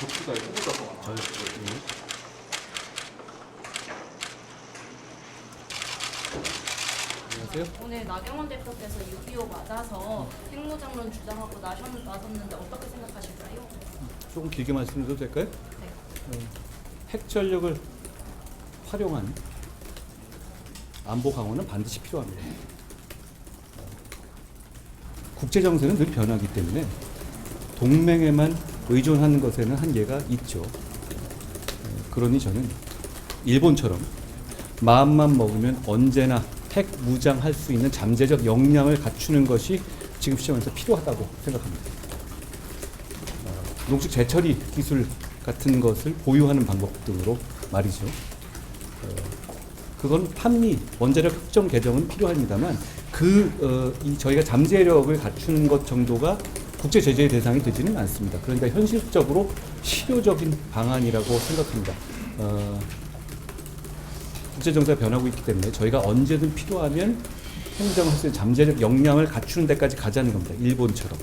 덕수가 호구가 더 많아. 안녕하세요. 오늘 나경원 대표께서 6.25 맞아서 핵무장론 주장하고 나섰는데 어떻게 생각하실까요? 조금 길게 말씀드려도 될까요? 네. 핵 전력을 활용한 안보 강화는 반드시 필요합니다. 국제 정세는 늘 변하기 때문에 동맹에만 의존하는 것에는 한계가 있죠. 그러니 저는 일본처럼 마음만 먹으면 언제나 핵 무장할 수 있는 잠재적 역량을 갖추는 것이 지금 시점에서 필요하다고 생각합니다. 농축 재처리 기술 같은 것을 보유하는 방법 등으로 말이죠. 그건 한미 원자력 협정 개정은 필요합니다만 저희가 잠재력을 갖추는 것 정도가 국제 제재의 대상이 되지는 않습니다. 그러니까 현실적으로 실효적인 방안이라고 생각합니다. 국제 정세가 변하고 있기 때문에 저희가 언제든 필요하면 핵무장할 수 있는 잠재력 역량을 갖추는 데까지 가자는 겁니다. 일본처럼.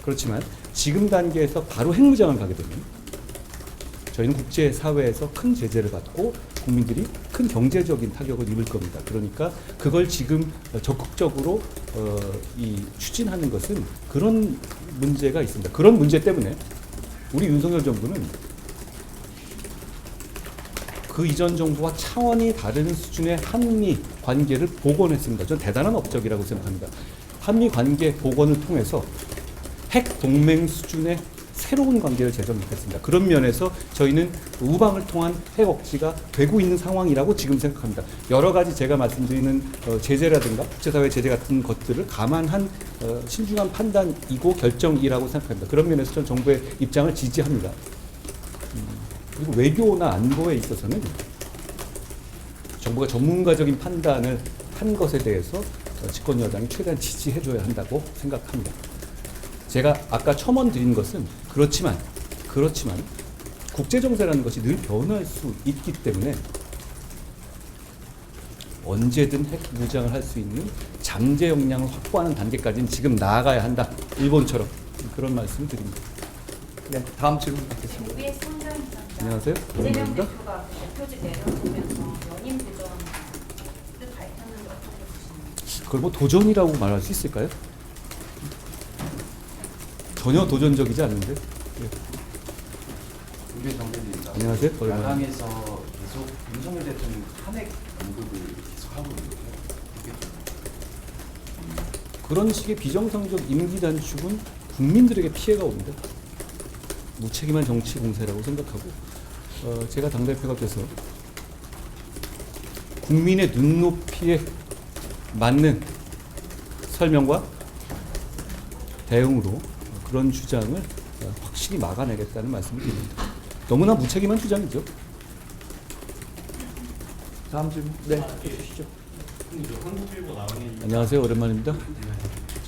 그렇지만 지금 단계에서 바로 핵무장을 가게 되면 저희는 국제사회에서 큰 제재를 받고 국민들이 큰 경제적인 타격을 입을 겁니다. 그러니까 그걸 지금 적극적으로 추진하는 것은 그런 문제가 있습니다. 그런 문제 때문에 우리 윤석열 정부는 그 이전 정부와 차원이 다른 수준의 한미 관계를 복원했습니다. 저는 대단한 업적이라고 생각합니다. 한미 관계 복원을 통해서 핵 동맹 수준의 새로운 관계를 재정립했습니다. 그런 면에서 저희는 우방을 통한 핵 억지가 되고 있는 상황이라고 지금 생각합니다. 여러 가지 제가 말씀드리는 제재라든가 국제사회 제재 같은 것들을 감안한 신중한 판단이고 결정이라고 생각합니다. 그런 면에서 저는 정부의 입장을 지지합니다. 그리고 외교나 안보에 있어서는 정부가 전문가적인 판단을 한 것에 대해서 집권 여당이 최대한 지지해줘야 한다고 생각합니다. 제가 아까 첨언 드린 것은 그렇지만 국제 정세라는 것이 늘 변할 수 있기 때문에 언제든 핵 무장을 할 수 있는 잠재 역량을 확보하는 단계까지는 지금 나아가야 한다. 일본처럼 그런 말씀을 드립니다. 네, 다음 질문 받겠습니다. MBS 상담입니다. 안녕하세요. 이재명 오랜만입니다. 대표가 대표직 내려놓으면서 연임 도전을 밝혔는데 어떻게 보시나요? 그걸 뭐 도전이라고 말할 수 있을까요? 전혀 도전적이지 않은데. 네. 우리 정대리입니다. 안녕하세요. 야당에서 계속 윤석열 대통령 탄핵 언급을 계속 하고 있는데요. 그런 식의 비정상적 임기 단축은 국민들에게 피해가 옵니다. 무책임한 정치 공세라고 생각하고 제가 당대표가 돼서 국민의 눈높이에 맞는 설명과 대응으로 그런 주장을 확실히 막아내겠다는 말씀을 드립니다. 너무나 무책임한 주장이죠. 다음 질문. 네. 주시죠. 한국일보 나은일 안녕하세요. 오랜만입니다.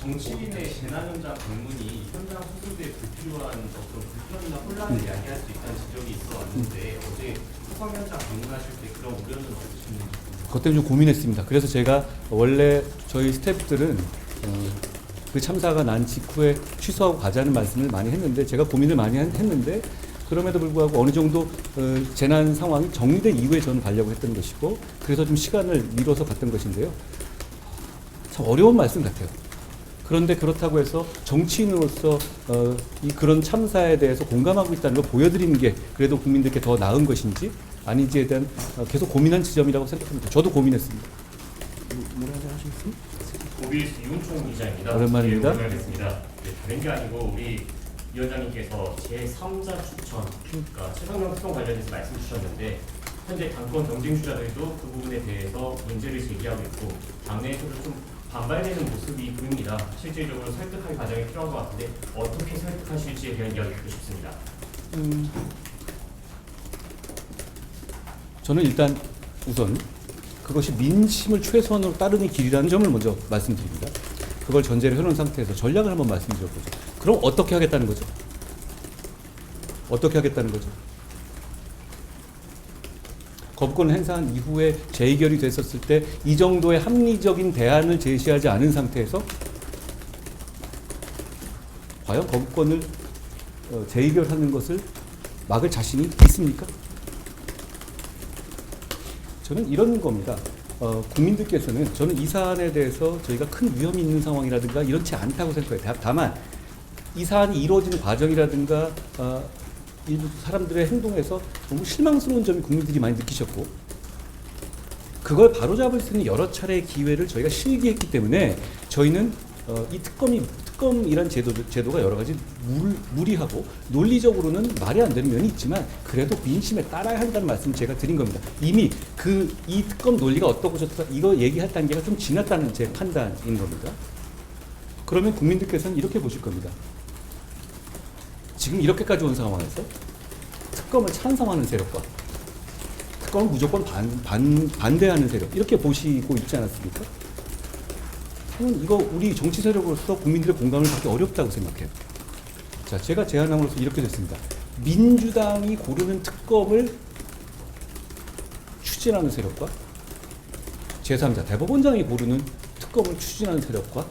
정치인의 재난 현장 방문이 현장 수습에 불필요한 어떤 불편이나 혼란을 야기할 수 있다는 지적이 있어 왔는데 어제 소방 현장 방문하실 때 그런 우려는 없으셨는지. 그것 때문에 좀 고민했습니다. 그래서 제가 원래 저희 스태프들은 그 참사가 난 직후에 취소하고 가자는 말씀을 많이 했는데 제가 고민을 많이 했는데 그럼에도 불구하고 어느 정도 재난 상황이 정리된 이후에 저는 가려고 했던 것이고 그래서 좀 시간을 미뤄서 갔던 것인데요. 참 어려운 말씀 같아요. 그런데 그렇다고 해서 정치인으로서 그런 참사에 대해서 공감하고 있다는 걸 보여드리는 게 그래도 국민들께 더 나은 것인지 아닌지에 대한 계속 고민한 지점이라고 생각합니다. 저도 고민했습니다. 뭐라고 하셨습니까? 오빌스 이훈총 기자입니다. 오랜만입니다. 오랜만입니다. 네, 다른 게 아니고 우리 위원장님께서 제3자 추천, 그러니까 최상병 특검 관련해서 말씀 주셨는데 현재 당권 경쟁 주자들도 그 부분에 대해서 문제를 제기하고 있고 당내에서도 좀 반발되는 모습이 보입니다. 실질적으로 설득할 과정이 필요한 것 같은데 어떻게 설득하실지에 대한 이야기 듣고 싶습니다. 저는 일단 우선 그것이 민심을 최소한으로 따르는 길이라는 점을 먼저 말씀드립니다. 그걸 전제로 해놓은 상태에서 전략을 한번 말씀드려보죠. 그럼 어떻게 하겠다는 거죠? 어떻게 하겠다는 거죠? 거부권을 행사한 이후에 재의결이 됐었을 때 이 정도의 합리적인 대안을 제시하지 않은 상태에서 과연 거부권을 재의결하는 것을 막을 자신이 있습니까? 저는 이런 겁니다. 국민들께서는 저는 이 사안에 대해서 저희가 큰 위험이 있는 상황이라든가 이렇지 않다고 생각해요. 다만 이 사안이 이루어지는 과정이라든가 일부 사람들의 행동에서 너무 실망스러운 점이 국민들이 많이 느끼셨고 그걸 바로잡을 수 있는 여러 차례의 기회를 저희가 실기했기 때문에 저희는 이 특검이란 제도가 여러 가지 무리하고 논리적으로는 말이 안 되는 면이 있지만 그래도 민심에 따라야 한다는 말씀을 제가 드린 겁니다. 이미 이 특검 논리가 어떻고 저떻다 이거 얘기할 단계가 좀 지났다는 제 판단인 겁니다. 그러면 국민들께서는 이렇게 보실 겁니다. 지금 이렇게까지 온 상황에서 특검을 찬성하는 세력과 특검을 무조건 반대하는 세력 이렇게 보시고 있지 않았습니까? 저는 이거 우리 정치 세력으로서 국민들의 공감을 받기 어렵다고 생각해요. 자, 제가 제안함으로써 이렇게 됐습니다. 민주당이 고르는 특검을 추진하는 세력과 제3자 대법원장이 고르는 특검을 추진하는 세력과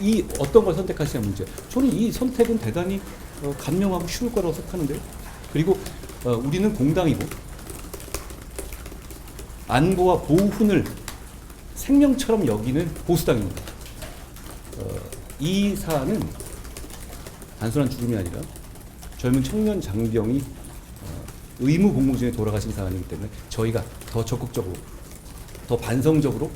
이 어떤 걸 선택하시냐 문제. 저는 이 선택은 대단히 간명하고 쉬울 거라고 생각하는데요. 그리고 우리는 공당이고 안보와 보훈을 생명처럼 여기는 보수당입니다. 이 사안은 단순한 죽음이 아니라 젊은 청년 장병이 의무 복무 중에 돌아가신 사안이기 때문에 저희가 더 적극적으로, 더 반성적으로,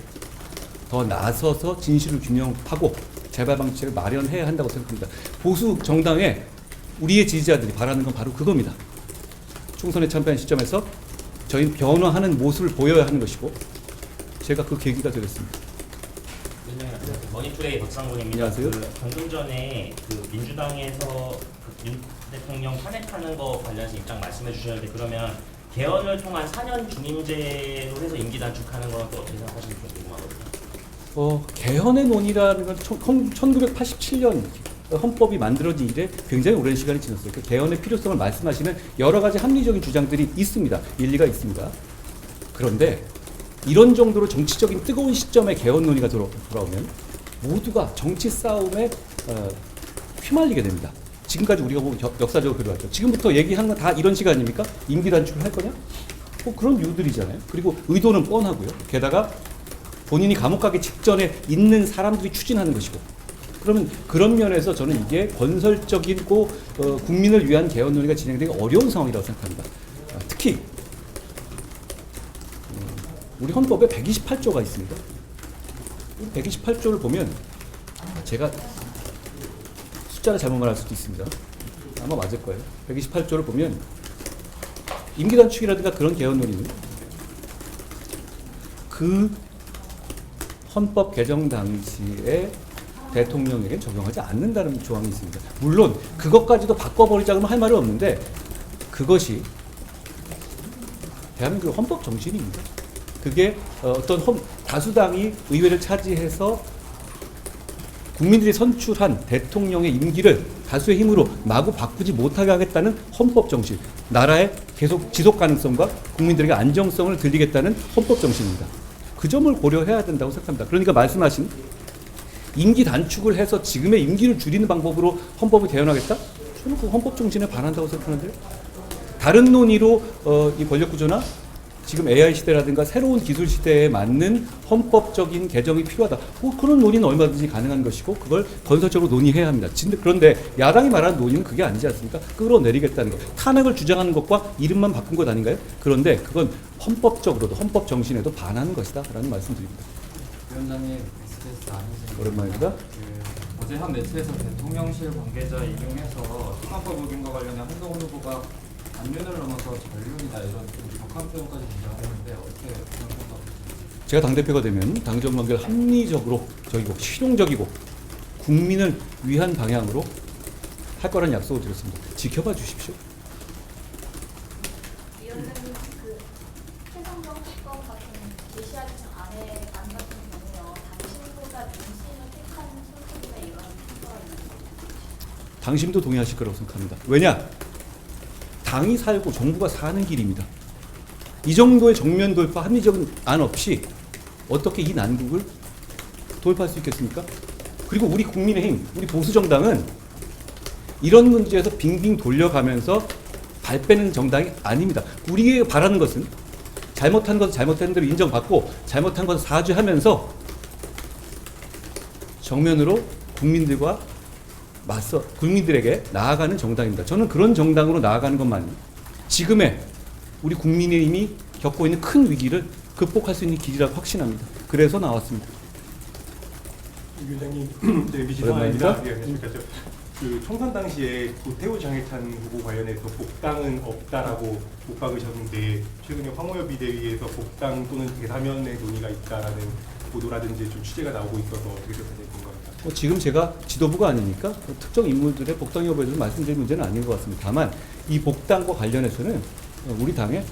더 나서서 진실을 규명하고 재발 방책을 마련해야 한다고 생각합니다. 보수 정당에 우리의 지지자들이 바라는 건 바로 그겁니다. 총선에 참패한 시점에서 저희는 변화하는 모습을 보여야 하는 것이고 제가 그 계기가 되겠습니다. 머니투데이 박상곤입니다. 안녕하세요. 방금 전에 민주당에서 윤 대통령 탄핵하는 거 관련해서 입장 말씀해 주셨는데 그러면 개헌을 통한 4년 중임제로 해서 임기 단축하는 건 또 어떻게 생각하시는지 좀 궁금하거든요. 개헌의 논의라는 건 1987년 헌법이 만들어진 이래 굉장히 오랜 시간이 지났어요. 그 개헌의 필요성을 말씀하시는 여러 가지 합리적인 주장들이 있습니다. 일리가 있습니다. 그런데 이런 정도로 정치적인 뜨거운 시점에 개헌 논의가 돌아오면 모두가 정치 싸움에 휘말리게 됩니다. 지금까지 우리가 보면 역사적으로 그래왔죠. 지금부터 얘기하는 건 다 이런 시간입니까? 임기 단축을 할 거냐? 그런 이유들이잖아요. 그리고 의도는 뻔하고요. 게다가 본인이 감옥 가기 직전에 있는 사람들이 추진하는 것이고 그러면 그런 면에서 저는 이게 건설적이고 국민을 위한 개헌 논의가 진행되기 어려운 상황이라고 생각합니다. 특히 우리 헌법에 128조가 있습니다. 128조를 보면 제가 숫자를 잘못 말할 수도 있습니다. 아마 맞을 거예요. 128조를 보면 임기 단축이라든가 그런 개헌 논의는 그 헌법 개정 당시에 대통령에게 적용하지 않는다는 조항이 있습니다. 물론 그것까지도 바꿔버리자고는 할 말은 없는데 그것이 대한민국 헌법 정신입니다. 그게 어떤 다수당이 의회를 차지해서 국민들이 선출한 대통령의 임기를 다수의 힘으로 마구 바꾸지 못하게 하겠다는 헌법 정신, 나라의 계속 지속 가능성과 국민들에게 안정성을 들리겠다는 헌법 정신입니다. 그 점을 고려해야 된다고 생각합니다. 그러니까 말씀하신 임기 단축을 해서 지금의 임기를 줄이는 방법으로 헌법을 개헌하겠다? 저는 그 헌법 정신에 반한다고 생각하는데요. 다른 논의로 이 권력 구조나 지금 AI 시대라든가 새로운 기술 시대에 맞는 헌법적인 개정이 필요하다. 그런 논의는 얼마든지 가능한 것이고 그걸 건설적으로 논의해야 합니다. 그런데 야당이 말하는 논의는 그게 아니지 않습니까? 끌어내리겠다는 것. 탄핵을 주장하는 것과 이름만 바꾼 것 아닌가요? 그런데 그건 헌법적으로도 헌법 정신에도 반하는 것이다 라는 말씀드립니다. 위원장님, SBS 안희정 오랜만입니다. 어제 한 매체에서 대통령실 관계자 인용해서 특검법 의견과 관련해 한동훈 후보가 안면을 넘어서 전륜이다 이런 좀 격한 표현까지 등장했는데 어떻게 생각하세요? 제가 당대표가 되면 당정 관계를 합리적으로 적이고 실용적이고 국민을 위한 방향으로 할 거라는 약속을 드렸습니다. 지켜봐 주십시오. 위원장님 최상병 특검 같은 제시하지 안 같은 경우요 당신보다 민심을 택한 선택이나 이런 평가가 있는 거죠. 당신도 동의하실 거라고 생각합니다. 왜냐? 당이 살고 정부가 사는 길입니다. 이 정도의 정면 돌파, 합리적인 안 없이 어떻게 이 난국을 돌파할 수 있겠습니까? 그리고 우리 국민의힘, 우리 보수정당은 이런 문제에서 빙빙 돌려가면서 발 빼는 정당이 아닙니다. 우리가 바라는 것은 잘못한 것은 잘못한 대로 인정받고 잘못한 것은 사죄하면서 정면으로 국민들과 맞서 국민들에게 나아가는 정당입니다. 저는 그런 정당으로 나아가는 것만이 지금의 우리 국민의힘이 겪고 있는 큰 위기를 극복할 수 있는 길이라고 확신합니다. 그래서 나왔습니다. 위원장님, 네, MBC 오랜만입니다. 상황입니다. 네, 안녕하십니까. 그 총선 당시에 고태우 장해찬 후보 관련해서 복당은 없다라고 못 박으셨는데 최근에 황호여 비대위에서 복당 또는 대사면의 논의가 있다라는 보도라든지 좀 취재가 나오고 있어서 어떻게 생각하는지 궁금합니다. 지금 제가 지도부가 아니니까 특정 인물들의 복당 여부에 대해서 말씀드릴 문제는 아닌 것 같습니다. 다만 이 복당과 관련해서는 우리 당에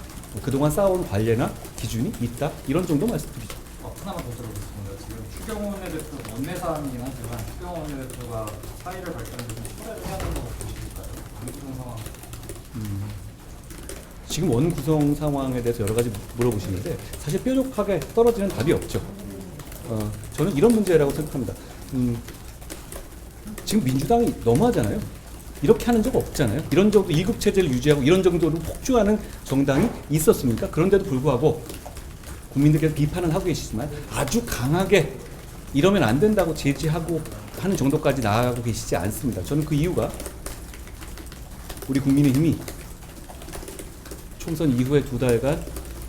그동안 쌓아온 관례나 기준이 있다 이런 정도 말씀드리죠. 하나만 더 들어보겠습니다. 지금 추경호 원내대표 원내사항이긴 하지만 추경호 원내대표가 사의를 밝혔는데 좀 초래를 해야 된다고 보십니까요? 안구성 상황. 지금 원구성 상황에 대해서 여러 가지 물어보시는데 사실 뾰족하게 떨어지는 답이 없죠. 저는 이런 문제라고 생각합니다. 지금 민주당이 너무하잖아요. 이렇게 하는 적 없잖아요. 이런 정도 1급 체제를 유지하고 이런 정도로 폭주하는 정당이 있었습니까? 그런데도 불구하고 국민들께서 비판은 하고 계시지만 아주 강하게 이러면 안 된다고 제지하고 하는 정도까지 나아가고 계시지 않습니다. 저는 그 이유가 우리 국민의힘이 총선 이후에 2달간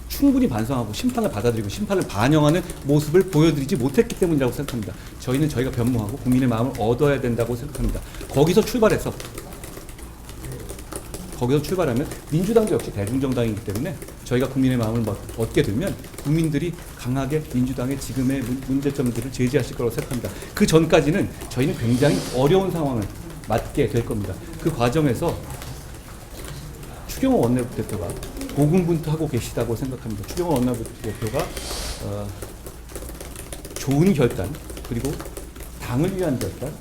충분히 반성하고 심판을 받아들이고 심판을 반영하는 모습을 보여드리지 못했기 때문이라고 생각합니다. 저희는 저희가 변모하고 국민의 마음을 얻어야 된다고 생각합니다. 거기서 출발하면 민주당도 역시 대중정당이기 때문에 저희가 국민의 마음을 얻게 되면 국민들이 강하게 민주당의 지금의 문제점들을 제지하실 거라고 생각합니다. 그 전까지는 저희는 굉장히 어려운 상황을 맞게 될 겁니다. 그 과정에서 추경호 원내대표가 고군분투하고 계시다고 생각합니다. 추경호 원내대표가 좋은 결단 그리고 당을 위한 결단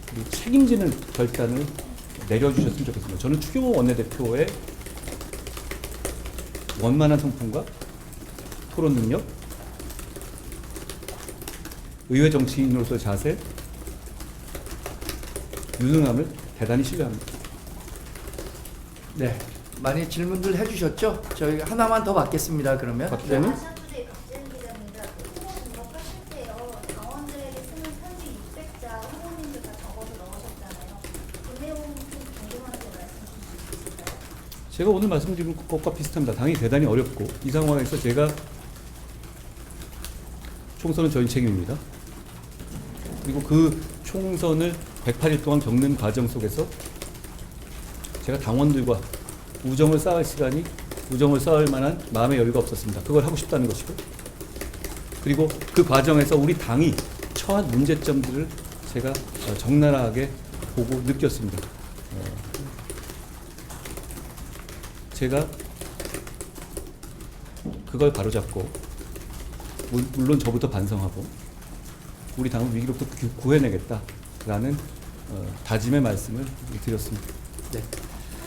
그리고 책임지는 결단을 내려주셨으면 좋겠습니다. 저는 추경호 원내대표의 원만한 성품과 토론 능력, 의회 정치인으로서의 자세, 유능함을 대단히 신뢰합니다. 네, 많이 질문들 해주셨죠? 저희 하나만 더 받겠습니다. 그러면. 박대는 아시아투데이 박재은 기자입니다. 후보 등록하실 때요, 당원들에게 쓰는 편지 600자 후보님들 다 적어서 넣으셨잖아요. 그 내용 좀 궁금한데 말씀 주실 수 있을까요? 제가 오늘 말씀드린 것과 비슷합니다. 당이 대단히 어렵고 이 상황에서 제가 총선은 저희 책임입니다. 그리고 그 총선을 108일 동안 겪는 과정 속에서 제가 당원들과 우정을 쌓을 만한 마음의 여유가 없었습니다. 그걸 하고 싶다는 것이고 그리고 그 과정에서 우리 당이 처한 문제점들을 제가 적나라하게 보고 느꼈습니다. 제가 그걸 바로잡고 물론 저부터 반성하고 우리 당을 위기로부터 구해내겠다라는 다짐의 말씀을 드렸습니다. 네.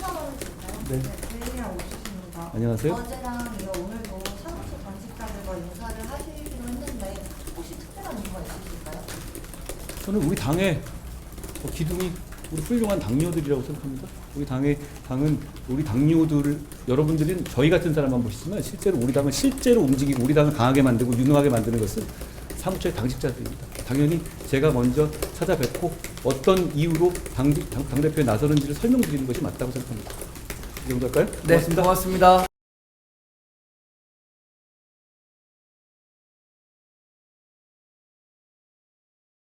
하나만 드릴까요? 네. 대리랑 오셨습니다. 안녕하세요. 어제랑 이어 오늘도 사무처 당직자들과 인사를 하시기로 했는데 혹시 특별한 이유가 있으실까요? 저는 우리 당의 기둥이 우리 훌륭한 당뇨들이라고 생각합니다. 당은 우리 당뇨들을 여러분들은 저희 같은 사람만 보시지만 실제로 우리 당을 실제로 움직이고 우리 당을 강하게 만들고 유능하게 만드는 것은 사무처의 당직자들입니다. 당연히 제가 먼저 찾아뵙고 어떤 이유로 당대표에 나서는지를 설명드리는 것이 맞다고 생각합니다. 이 정도 할까요? 네, 고맙습니다.